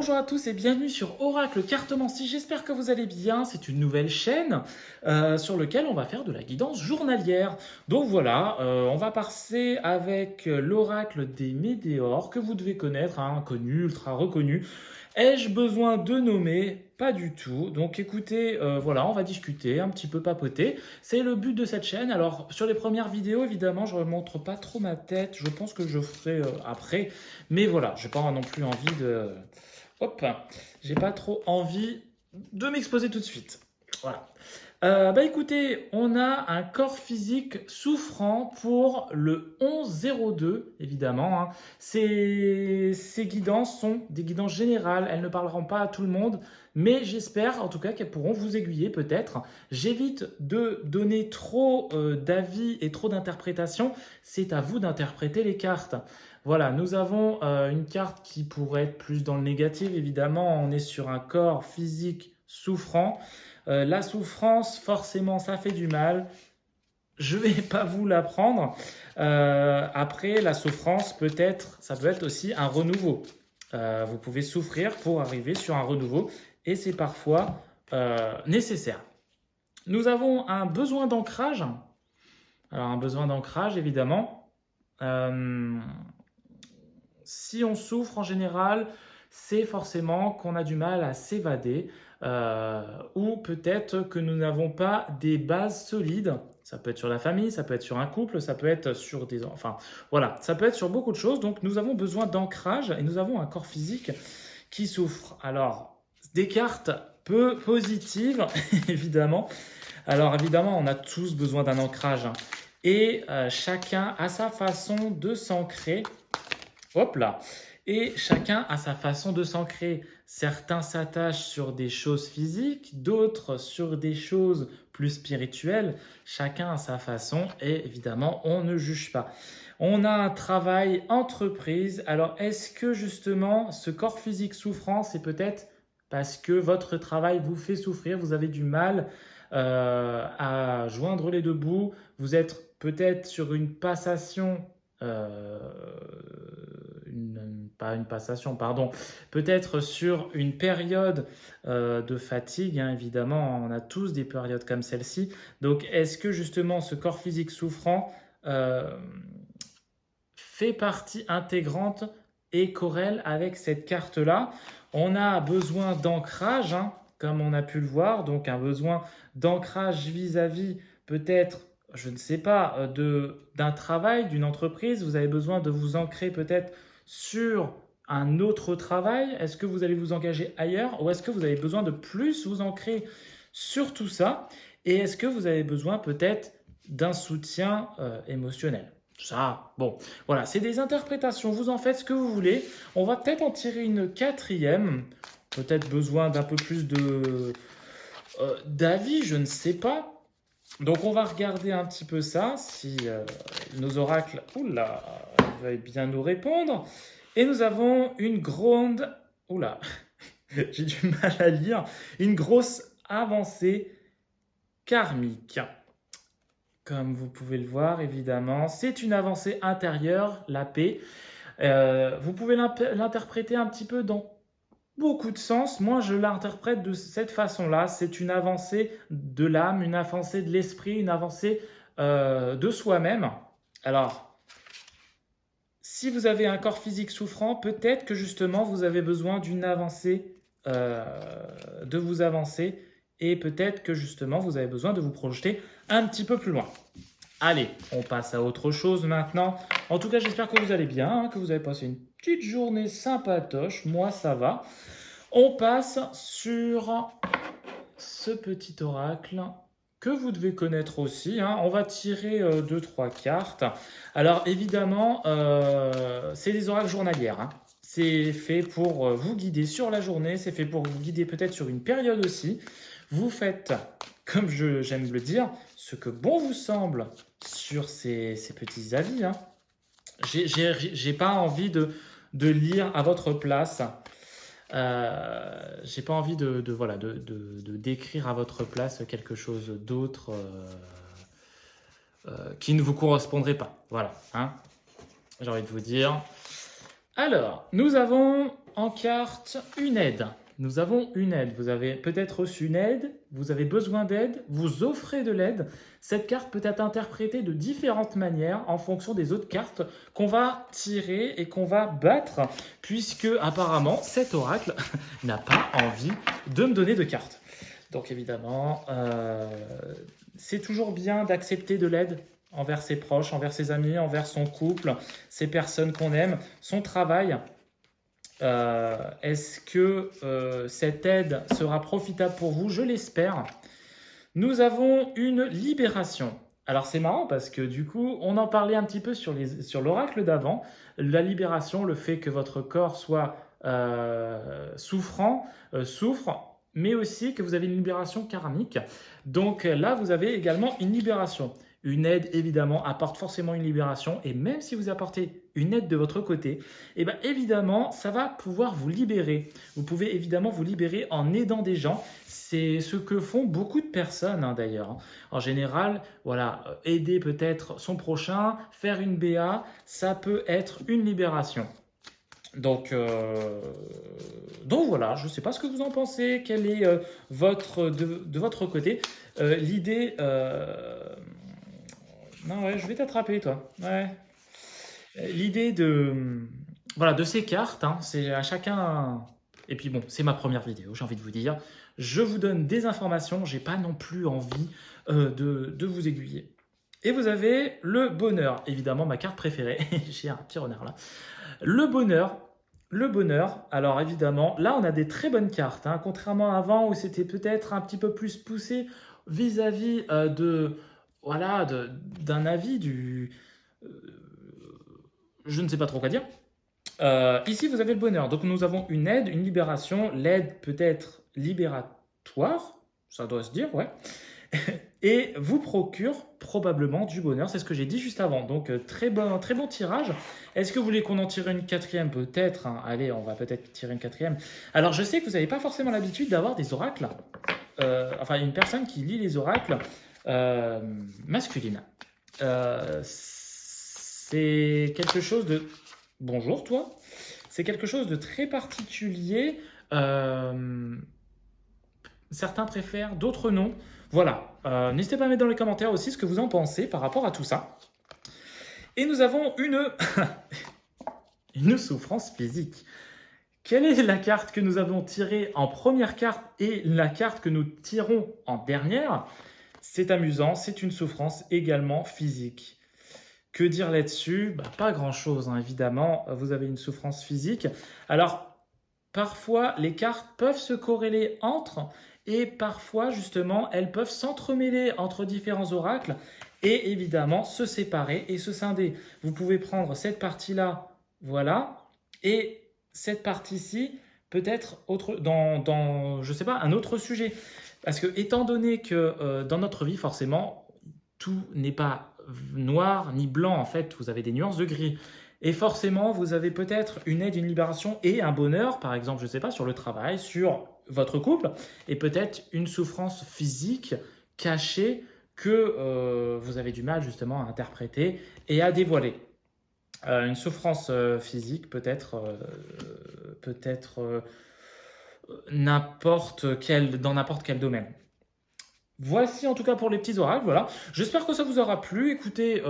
Bonjour à tous et bienvenue sur Oracle Cartomancie, j'espère que vous allez bien. C'est une nouvelle chaîne sur laquelle on va faire de la guidance journalière. Donc voilà, on va passer avec l'oracle des météores que vous devez connaître, hein, connu, ultra reconnu. Ai-je besoin de nommer? Pas du tout. Donc écoutez, voilà, on va discuter, un petit peu papoter. C'est le but de cette chaîne. Alors sur les premières vidéos, évidemment, je ne montre pas trop ma tête. Je pense que je ferai après. Mais voilà, je n'ai pas non plus envie de... Hop, j'ai pas trop envie de m'exposer tout de suite. Voilà. Bah écoutez, on a un corps physique souffrant pour le 1102, évidemment, hein. Ces guidances sont des guidances générales, elles ne parleront pas à tout le monde, mais j'espère en tout cas qu'elles pourront vous aiguiller peut-être. J'évite de donner trop d'avis et trop d'interprétations, c'est à vous d'interpréter les cartes. Voilà, nous avons une carte qui pourrait être plus dans le négatif, évidemment, on est sur un corps physique souffrant. La souffrance, forcément, ça fait du mal. Je ne vais pas vous l'apprendre. Après, la souffrance, peut-être, ça peut être aussi un renouveau. Vous pouvez souffrir pour arriver sur un renouveau et c'est parfois nécessaire. Nous avons un besoin d'ancrage. Alors, un besoin d'ancrage, évidemment. Si on souffre en général, c'est forcément qu'on a du mal à s'évader ou peut-être que nous n'avons pas des bases solides. Ça peut être sur la famille, ça peut être sur un couple, ça peut être sur des... Enfin, voilà, ça peut être sur beaucoup de choses. Donc, nous avons besoin d'ancrage et nous avons un corps physique qui souffre. Alors, des cartes peu positives, évidemment. Alors, évidemment, on a tous besoin d'un ancrage, hein. Et chacun a sa façon de s'ancrer. Hop là. Et chacun a sa façon de s'ancrer. Certains s'attachent sur des choses physiques, d'autres sur des choses plus spirituelles. Chacun a sa façon et évidemment, on ne juge pas. On a un travail entreprise. Alors, est-ce que justement, ce corps physique souffrant, c'est peut-être parce que votre travail vous fait souffrir, vous avez du mal à joindre les deux bouts, vous êtes peut-être sur une passation euh, pas une passation, pardon, peut-être sur une période de fatigue, hein, évidemment, on a tous des périodes comme celle-ci. Donc, est-ce que justement ce corps physique souffrant fait partie intégrante et corrèle avec cette carte-là? On a besoin d'ancrage, hein, comme on a pu le voir, donc un besoin d'ancrage vis-à-vis peut-être, je ne sais pas, d'un travail, d'une entreprise. Vous avez besoin de vous ancrer peut-être sur un autre travail. Est-ce que vous allez vous engager ailleurs ou est-ce que vous avez besoin de plus vous ancrer sur tout ça? Et est-ce que vous avez besoin peut-être d'un soutien émotionnel? Ça, bon, voilà, c'est des interprétations, vous en faites ce que vous voulez. On va peut-être en tirer une quatrième, peut-être besoin d'un peu plus d'avis, je ne sais pas. Donc on va regarder un petit peu ça, si nos oracles, oula, veuillent bien nous répondre. Et nous avons une grande, oula, j'ai du mal à lire, une grosse avancée karmique. Comme vous pouvez le voir, évidemment, c'est une avancée intérieure, la paix. Vous pouvez l'interpréter un petit peu dans beaucoup de sens. Moi, je l'interprète de cette façon-là. C'est une avancée de l'âme, une avancée de l'esprit, une avancée de soi-même. Alors, si vous avez un corps physique souffrant, peut-être que justement, vous avez besoin d'une avancée, de vous avancer. Et peut-être que justement, vous avez besoin de vous projeter un petit peu plus loin. Allez, on passe à autre chose maintenant. En tout cas, j'espère que vous allez bien, hein, que vous avez passé une petite journée sympatoche. Moi, ça va. On passe sur ce petit oracle que vous devez connaître aussi, hein. On va tirer 2-3 cartes. Alors, évidemment, c'est des oracles journalières, hein. C'est fait pour vous guider sur la journée. C'est fait pour vous guider peut-être sur une période aussi. Vous faites, comme j'aime le dire, ce que bon vous semble sur ces petits avis, hein. J'ai pas envie de lire à votre place. J'ai pas envie voilà, de décrire à votre place quelque chose d'autre qui ne vous correspondrait pas. Voilà, hein, j'ai envie de vous dire. Alors, nous avons en carte une aide. Nous avons une aide. Vous avez peut-être reçu une aide, vous avez besoin d'aide, vous offrez de l'aide. Cette carte peut être interprétée de différentes manières en fonction des autres cartes qu'on va tirer et qu'on va battre, puisque apparemment cet oracle n'a pas envie de me donner de cartes. Donc évidemment, c'est toujours bien d'accepter de l'aide envers ses proches, envers ses amis, envers son couple, ces personnes qu'on aime, son travail. Est-ce que cette aide sera profitable pour vous? Je l'espère. Nous avons une libération. Alors c'est marrant parce que du coup, on en parlait un petit peu sur l'oracle d'avant. La libération, le fait que votre corps soit souffre, mais aussi que vous avez une libération karmique. Donc là, vous avez également une libération. Une aide, évidemment, apporte forcément une libération. Et même si vous apportez une aide de votre côté, eh bien, évidemment, ça va pouvoir vous libérer. Vous pouvez évidemment vous libérer en aidant des gens. C'est ce que font beaucoup de personnes, hein, d'ailleurs. En général, voilà, aider peut-être son prochain, faire une BA, ça peut être une libération. Donc voilà, je ne sais pas ce que vous en pensez, quel est de votre côté l'idée. Non, ouais, je vais t'attraper, toi. Ouais. L'idée voilà, de ces cartes, hein, c'est à chacun. Et puis bon, c'est ma première vidéo, j'ai envie de vous dire. Je vous donne des informations, j'ai pas non plus envie de vous aiguiller. Et vous avez le bonheur, évidemment ma carte préférée. J'ai un petit renard là. Le bonheur, alors évidemment, là on a des très bonnes cartes, hein, contrairement à avant où c'était peut-être un petit peu plus poussé vis-à-vis d'un avis je ne sais pas trop quoi dire. Ici vous avez le bonheur, donc nous avons une aide, une libération, l'aide peut être libératoire, ça doit se dire, ouais. Et vous procure probablement du bonheur, c'est ce que j'ai dit juste avant. Donc très bon tirage. Est-ce que vous voulez qu'on en tire une quatrième? Peut-être, hein. Allez, on va peut-être tirer une quatrième. Alors je sais que vous n'avez pas forcément l'habitude d'avoir des oracles, enfin une personne qui lit les oracles masculines. C'est quelque chose de... Bonjour toi. C'est quelque chose de très particulier. Certains préfèrent, d'autres non. Voilà, n'hésitez pas à mettre dans les commentaires aussi ce que vous en pensez par rapport à tout ça. Et nous avons une souffrance physique. Quelle est la carte que nous avons tirée en première carte et la carte que nous tirons en dernière? C'est amusant, c'est une souffrance également physique. Que dire là-dessus? Pas grand-chose, hein, évidemment. Vous avez une souffrance physique. Alors, parfois, les cartes peuvent se corréler entre... Et parfois, justement, elles peuvent s'entremêler entre différents oracles et évidemment se séparer et se scinder. Vous pouvez prendre cette partie-là, voilà, et cette partie-ci, peut-être dans, je sais pas, un autre sujet. Parce que, étant donné que dans notre vie, forcément, tout n'est pas noir ni blanc, en fait, vous avez des nuances de gris. Et forcément, vous avez peut-être une aide, une libération et un bonheur, par exemple, je ne sais pas, sur le travail, sur votre couple, et peut-être une souffrance physique cachée que vous avez du mal justement à interpréter et à dévoiler. Une souffrance physique peut-être dans n'importe quel domaine. Voici en tout cas pour les petits oracles, voilà. J'espère que ça vous aura plu. Écoutez,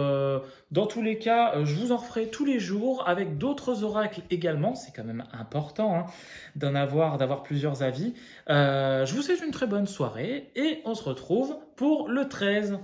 dans tous les cas, je vous en referai tous les jours avec d'autres oracles également. C'est quand même important, hein, d'avoir plusieurs avis. Je vous souhaite une très bonne soirée et on se retrouve pour le 13.